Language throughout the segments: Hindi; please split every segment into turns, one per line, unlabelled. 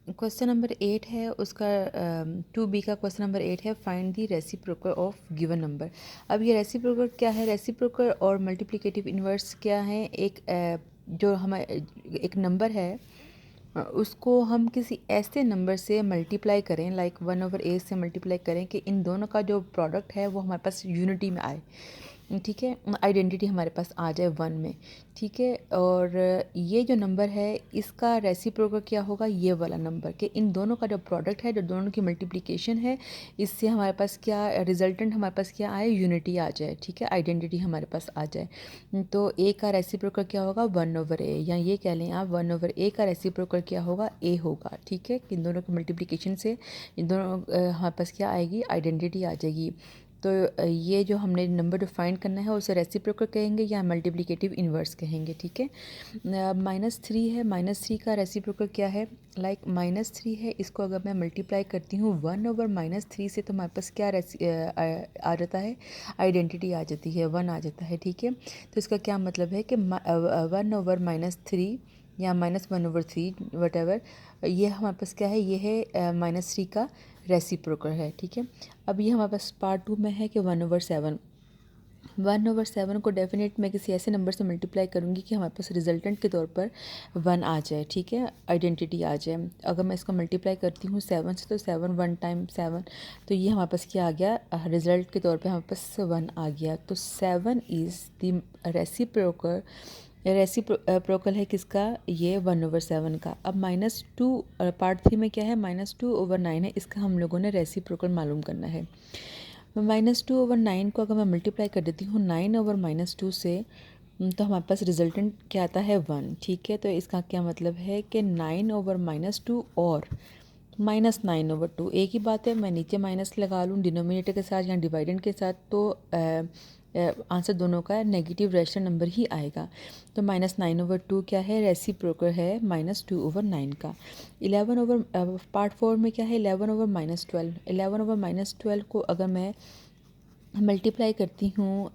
क्वेश्चन नंबर 8 है उसका 2B का क्वेश्चन नंबर 8 है find the reciprocal of given number. अब ये रेसिप्रोकल क्या है, रेसिप्रोकल और मल्टीप्लिकेटिव इन्वर्स क्या है। एक जो हमारे एक नंबर है उसको हम किसी ऐसे नंबर से मल्टीप्लाई करें, लाइक 1/8 से मल्टीप्लाई करें कि इन दोनों का जो प्रोडक्ट है वो हमारे पास यूनिटी में आए, ठीक है, आइडेंटिटी हमारे पास आ जाए 1 में, ठीक है। और ये जो नंबर है इसका रेसिप्रोकल क्या होगा, ये वाला नंबर, कि इन दोनों का जो प्रोडक्ट है, जो दोनों की मल्टीप्लिकेशन है, इससे हमारे पास क्या रिजल्टेंट हमारे पास क्या आए, यूनिटी आ जाए, ठीक है, आइडेंटिटी हमारे पास आ जाए। तो ए का रेसिप्रोकल क्या होगा 1/a, या ये कह लें आप 1/a का रेसिप्रोकल क्या होगा, ए होगा, ठीक है। इन दोनों की मल्टीप्लिकेशन से इन दोनों हमारे पास क्या आएगी, आइडेंटिटी आ जाएगी। तो ये जो हमने नंबर डिफाइन करना है उसे रेसिप्रोकल कहेंगे या मल्टीप्लिकेटिव इन्वर्स कहेंगे, ठीक है। -3 है, -3 का रेसिप्रोकल क्या है, लाइक -3 है, इसको अगर मैं मल्टीप्लाई करती हूँ 1/-3 से तो हमारे पास क्या आ जाता है, आइडेंटिटी आ जाती है, 1 आ जाता है, ठीक है। तो इसका क्या मतलब है कि 1/-3 या -1/3 वटेवर, ये हमारे पास क्या है, ये है -3 का रेसिप्रोकल है, ठीक है। अब ये हमारे पास पार्ट 2 में है कि 1/7, 1/7 को डेफिनेट मैं किसी ऐसे नंबर से मल्टीप्लाई करूँगी कि हमारे पास रिजल्टेंट के तौर पर 1 आ जाए, ठीक है, आइडेंटिटी आ जाए। अगर मैं इसको मल्टीप्लाई करती हूँ 7 से, तो 7 1 टाइम 7, तो ये हमारे पास क्या आ गया, रिजल्ट के तौर पे हमारे पास 1 आ गया। तो 7 इज़ द रेसिप्रोकल, रेसिप्रोकल है किसका, ये 1/7 का। अब -2 पार्ट 3 में क्या है, -2/9 है, इसका हम लोगों ने रेसिप्रोकल मालूम करना है। -2/9 को अगर मैं मल्टीप्लाई कर देती हूँ 9/-2 से, तो हमारे पास रिजल्टेंट क्या आता है 1, ठीक है। तो इसका क्या मतलब है कि 9/-2 और -9/2 एक ही बात है, मैं नीचे माइनस लगा लूँ डिनोमिनेटर के साथ या डिवाइडेंड के साथ, तो आंसर दोनों का नेगेटिव रैशनल नंबर ही आएगा। तो -9/2 क्या है, रेसिप्रोकल है -2/9 का। पार्ट 4 में क्या है, 11/-12, 11/-12 को अगर मैं मल्टीप्लाई करती हूँ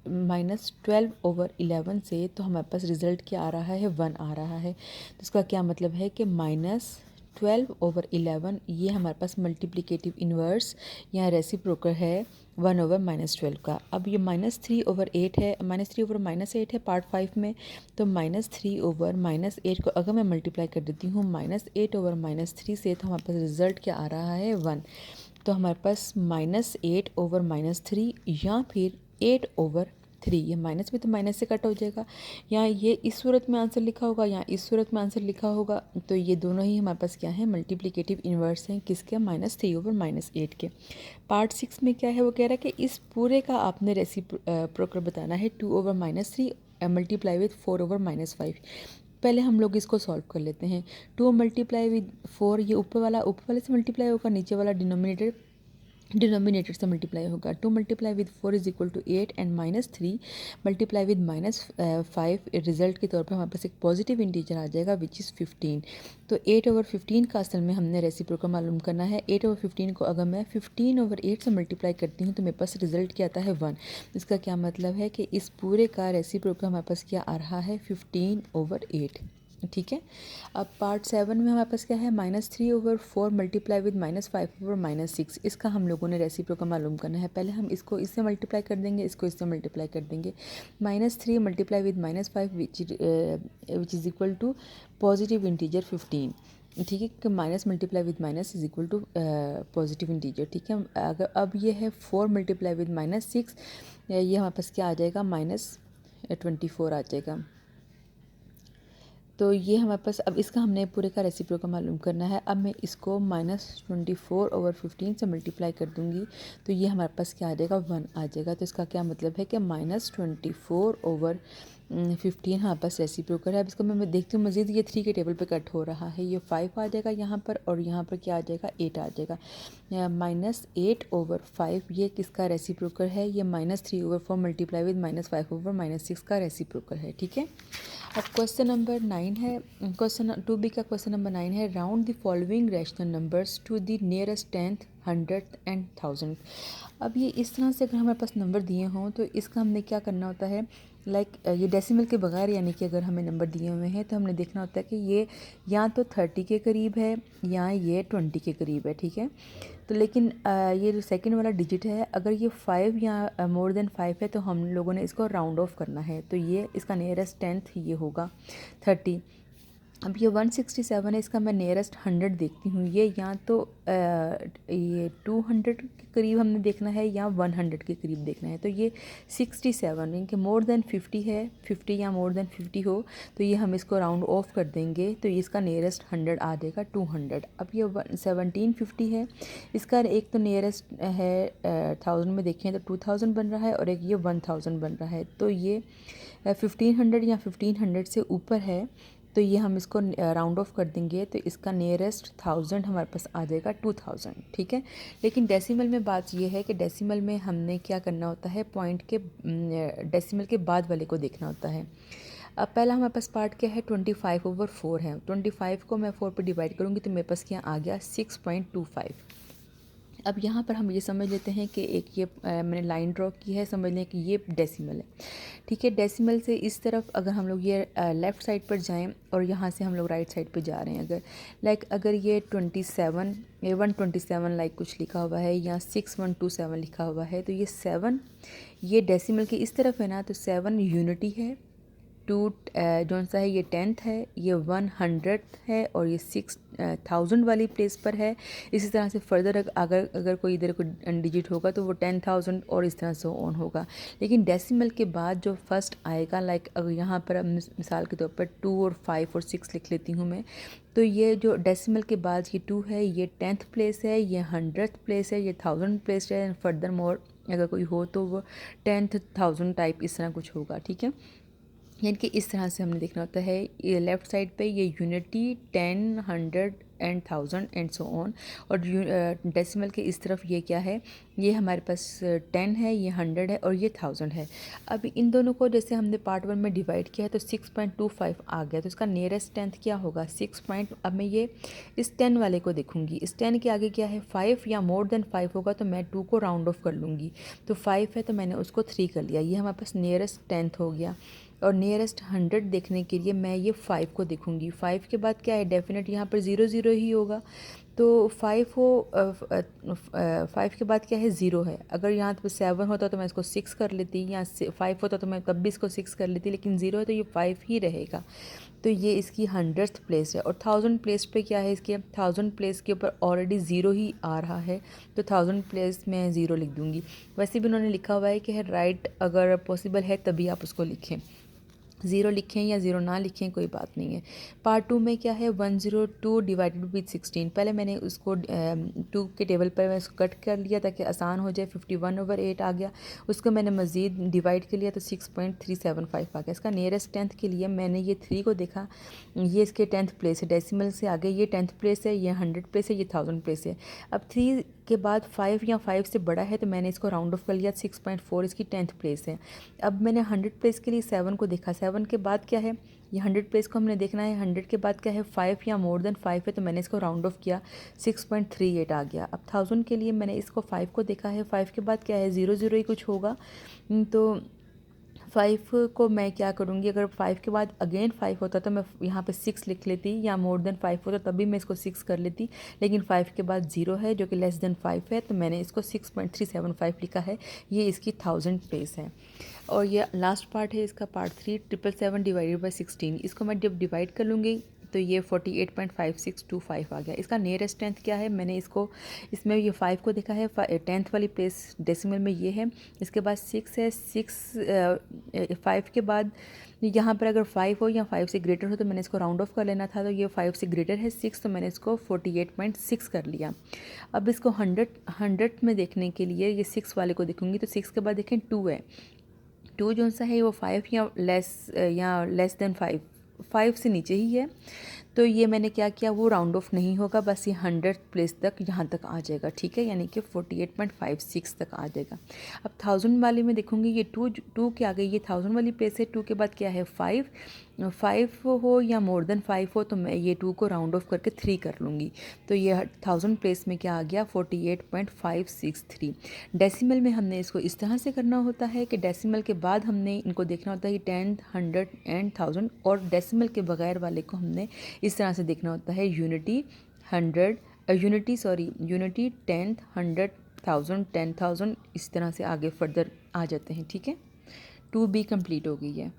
-12/11 से, तो हमारे पास रिज़ल्ट क्या आ रहा है, 1 आ रहा है। तो इसका क्या मतलब है कि -12/11 ये हमारे पास मल्टीप्लिकेटिव इन्वर्स या रेसिप्रोकल है 1/-12 का। अब ये -3/8 है, -3/-8 है पार्ट 5 में। तो -3/-8 को अगर मैं मल्टीप्लाई कर देती हूँ -8/-3 से, तो हमारे पास रिज़ल्ट क्या आ रहा है, 1। तो हमारे पास -8/-3 या फिर 8/3, ये माइनस भी तो माइनस से कट हो जाएगा, या ये इस सूरत में आंसर लिखा होगा या इस सूरत में आंसर लिखा होगा। तो ये दोनों ही हमारे पास क्या है, मल्टीप्लिकेटिव इन्वर्स हैं, किसके, -3/-8 के। पार्ट 6 में क्या है, वो कह रहा है कि इस पूरे का आपने रेसिप्रोकल बताना है 2/-3 मल्टीप्लाई विथ 4/-5। पहले हम लोग इसको सॉल्व कर लेते हैं। 2 मल्टीप्लाई विद 4, ये ऊपर वाले से मल्टीप्लाई होगा, नीचे वाला डिनोमिनेटर से मल्टीप्लाई होगा। 2 multiply with 4 is equal to 8 and -3 multiply with -5, result के तौर पे हमारे पास एक पॉजिटिव इंटीजर आ जाएगा विच इज़ 15। तो 8/15 का असल में हमने रेसिप्रोकल मालूम करना है। 8/15 को अगर मैं 15/8 से मल्टीप्लाई करती हूँ तो मेरे पास रिजल्ट क्या आता है, 1। इसका क्या मतलब है कि इस पूरे का रेसिप्रोकल हमारे पास क्या आ रहा है, 15/8, ठीक है। अब पार्ट 7 में हमारे पास क्या है, -3/4 मल्टीप्लाई विद -5/-6, इसका हम लोगों ने रेसिप्रोकल मालूम करना है। पहले हम इसको इससे मल्टीप्लाई कर देंगे, इसको इससे मल्टीप्लाई कर देंगे। -3 multiply with -5 which is equal to positive integer 15, ठीक है, कि minus multiply with minus is equal to positive integer, ठीक है। अगर अब ये है 4 मल्टीप्लाई विद -6, ये हमारे पास क्या आ जाएगा, -24 आ जाएगा। तो ये हमारे पास, अब इसका हमने पूरे का रेसिप्रोकल मालूम करना है। अब मैं इसको -24/15 से मल्टीप्लाई कर दूंगी, तो ये हमारे पास क्या आ जाएगा, 1 आ जाएगा। तो इसका क्या मतलब है कि -24/15 हमारे पास रेसिप्रोकल है। अब इसको मैं देखती हूँ मज़ीद, ये 3 के टेबल पे कट हो रहा है, ये 5 आ जाएगा यहाँ पर, और यहाँ पर क्या आ जाएगा, 8 आ जाएगा। -8/5 ये किसका रेसिप्रोकल है, ये -3/4 मल्टीप्लाई विद -5/-6 का रेसिप्रोकल है, ठीक है। अब क्वेश्चन नंबर 9 है, क्वेश्चन 2B का क्वेश्चन नंबर 9 है, round the following rational numbers to the nearest 10th 100th and 1000। अब ये इस तरह से अगर हमारे पास नंबर दिए हों तो इसका हमने क्या करना होता है, ये डेसिमल के बगैर, यानी कि अगर हमें नंबर दिए हुए हैं तो हमने देखना होता है कि ये या तो 30 के करीब है या ये 20 के करीब है, ठीक है। तो लेकिन ये जो सेकंड वाला डिजिट है, अगर ये 5 या मोर देन 5 है तो हम लोगों ने इसको राउंड ऑफ करना है, तो ये इसका नियरेस्ट 10th ये होगा 30। अब ये 167 है, इसका मैं नियरेस्ट 100 देखती हूँ, ये या तो ये 200 के करीब हमने देखना है या 100 के करीब देखना है। तो ये 67 यानी कि मोर देन 50 है, 50 या मोर देन 50 हो तो ये हम इसको राउंड ऑफ कर देंगे, तो ये इसका नियरेस्ट 100 आ जाएगा 200। अब ये 1750 है, इसका एक तो नियरेस्ट है 1000 में देखें तो 2000 बन रहा है और एक ये 1000 बन रहा है, तो ये 1500 या 1500 से ऊपर है, तो ये हम इसको राउंड ऑफ कर देंगे, तो इसका नियरेस्ट 1000 हमारे पास आ जाएगा 2000, ठीक है। लेकिन डेसिमल में बात ये है कि डेसिमल में हमने क्या करना होता है, पॉइंट के डेसिमल के बाद वाले को देखना होता है। अब पहला हमारे पास पार्ट क्या है, 25/4 है, 25 को मैं 4 पे डिवाइड करूँगी तो मेरे पास क्या आ गया 6.25। अब यहाँ पर हम ये समझ लेते हैं कि एक ये मैंने लाइन ड्रॉ की है, समझ लें कि ये डेसिमल है, ठीक है। डेसिमल से इस तरफ अगर हम लोग ये लेफ़्ट साइड पर जाएं और यहाँ से हम लोग राइट साइड पे जा रहे हैं, अगर ये 27 ये 127 कुछ लिखा हुआ है या 6127 लिखा हुआ है, तो ये 7 ये डेसिमल के इस तरफ है ना, तो 7 यूनिटी है, 2 जौन सा है ये 10th है, ये 100 है और ये 6000 वाली प्लेस पर है। इसी तरह से फर्दर अगर कोई इधर कोई डिजिट होगा तो वो 10,000 और इस तरह से ऑन होगा। लेकिन डेसिमल के बाद जो फर्स्ट आएगा, अगर यहाँ पर मिसाल के तौर पर 2 और 5 और 6 लिख लेती हूँ मैं, तो ये जो डेसिमल के बाद ये 2 है, ये 10th प्लेस है, ये 100th प्लेस है, ये 1000 प्लेस है, फर्दर मोर अगर कोई हो तो वो 10th 1000 टाइप इस तरह कुछ होगा, ठीक है। यानी कि इस तरह से हमने देखना होता है, ये लेफ़्ट साइड पे ये unity 10 100 and 1000 and so on, और डेसिमल के इस तरफ ये क्या है, ये हमारे पास 10 है, ये 100 है और ये 1000 है। अब इन दोनों को जैसे हमने पार्ट 1 में डिवाइड किया है तो 6.25 आ गया, तो इसका नियरेस्ट 10th क्या होगा 6 पॉइंट। अब मैं ये इस 10 वाले को देखूंगी, इस 10 के आगे क्या है 5 या मोर देन 5 होगा तो मैं 2 को राउंड ऑफ कर लूँगी, तो 5 है तो मैंने उसको 3 कर लिया, ये हमारे पास नियरेस्ट 10th हो गया। और नियरेस्ट 100 देखने के लिए मैं ये 5 को देखूंगी, 5 के बाद क्या है डेफिनेट यहाँ पर 0 0 ही होगा, तो 5 हो 5 के बाद क्या है 0 है। अगर यहाँ पर 7 होता तो मैं इसको 6 कर लेती, या 5 होता तो मैं तब भी इसको 6 कर लेती, लेकिन 0 है तो ये 5 ही रहेगा, तो ये इसकी 100th प्लेस है। और 1000 प्लेस पे क्या है, इसके 1000 प्लेस के ऊपर ऑलरेडी 0 ही आ रहा है, तो 1000 प्लेस में 0 लिख दूँगी। वैसे भी उन्होंने लिखा हुआ है कि राइट अगर पॉसिबल है तभी आप उसको लिखें, 0 लिखें या 0 ना लिखें कोई बात नहीं है। पार्ट 2 में क्या है 102 डिवाइडेड विद 16, पहले मैंने उसको 2 के टेबल पर मैं उसको कट कर लिया ताकि आसान हो जाए, 51/8 आ गया, उसको मैंने मज़ीद डिवाइड कर लिया तो 6.375 आ गया। इसका नियरेस्ट 10th के लिए मैंने ये 3 को देखा, ये इसके 10th प्लेस है, डेसिमल से आगे ये 10th प्लेस है, ये 100 प्लेस है, ये 1000 प्लेस है। अब 3 के बाद 5 या 5 से बड़ा है तो मैंने इसको राउंड ऑफ कर लिया, 6.4 इसकी 10th प्लेस है। अब मैंने 100 प्लेस के लिए 7 को देखा, 7 के बाद क्या है ये 100 प्लेस को हमने देखना है, 100 के बाद क्या है 5 या मोर देन 5 है तो मैंने इसको राउंड ऑफ किया, 6.38 आ गया। अब 1000 के लिए मैंने इसको 5 को देखा है, 5 के बाद क्या है 0 0 ही कुछ होगा, तो 5 को मैं क्या करूँगी, अगर 5 के बाद अगेन 5 होता तो मैं यहाँ पे 6 लिख लेती, या मोर देन 5 होता तभी मैं इसको 6 कर लेती, लेकिन 5 के बाद 0 है जो कि लेस देन 5 है तो मैंने इसको 6.375 लिखा है, ये इसकी 1000 प्लेस है। और ये लास्ट पार्ट है इसका, पार्ट 3 777 डिवाइडेड बाई 16, इसको मैं जब डिवाइड कर लूँगी तो ये 48.5625 आ गया। इसका नियरेस्ट 10th क्या है, मैंने इसमें ये 5 को देखा है, 10th वाली प्लेस डेसिमल में ये है, इसके बाद 6 है, 5 के बाद यहाँ पर अगर 5 हो या 5 से ग्रेटर हो तो मैंने इसको राउंड ऑफ कर लेना था, तो ये 5 से ग्रेटर है 6, तो मैंने इसको 48.6 कर लिया। अब इसको 100 में देखने के लिए ये 6 वाले को देखूँगी, तो 6 के बाद देखें 2 है, 2 जो सा है वो 5 या लेस देन 5 से नीचे ही है, तो ये मैंने क्या किया वो राउंड ऑफ नहीं होगा, बस ये 100 प्लेस तक यहाँ तक आ जाएगा, ठीक है, यानी कि 48.56 तक आ जाएगा। अब 1000 वाले में देखूँगी ये 2 के आगे ये 1000 वाली प्लेस है, 2 के बाद क्या है 5, 5 हो या मोर देन 5 हो तो मैं ये 2 को राउंड ऑफ करके 3 कर लूँगी। तो ये 1000 प्लेस में क्या आ गया 48.563। डेसिमल में हमने इसको इस तरह से करना होता है कि डेसिमल के बाद हमने इनको देखना होता है कि 10, 100 एंड 1000, और डेसिमल के बगैर वाले को हमने इस तरह से देखना होता है यूनिटी 10, 100, 1000, 10,000, इस तरह से आगे फर्दर आ जाते हैं। ठीक है, 2B कंप्लीट हो गई है।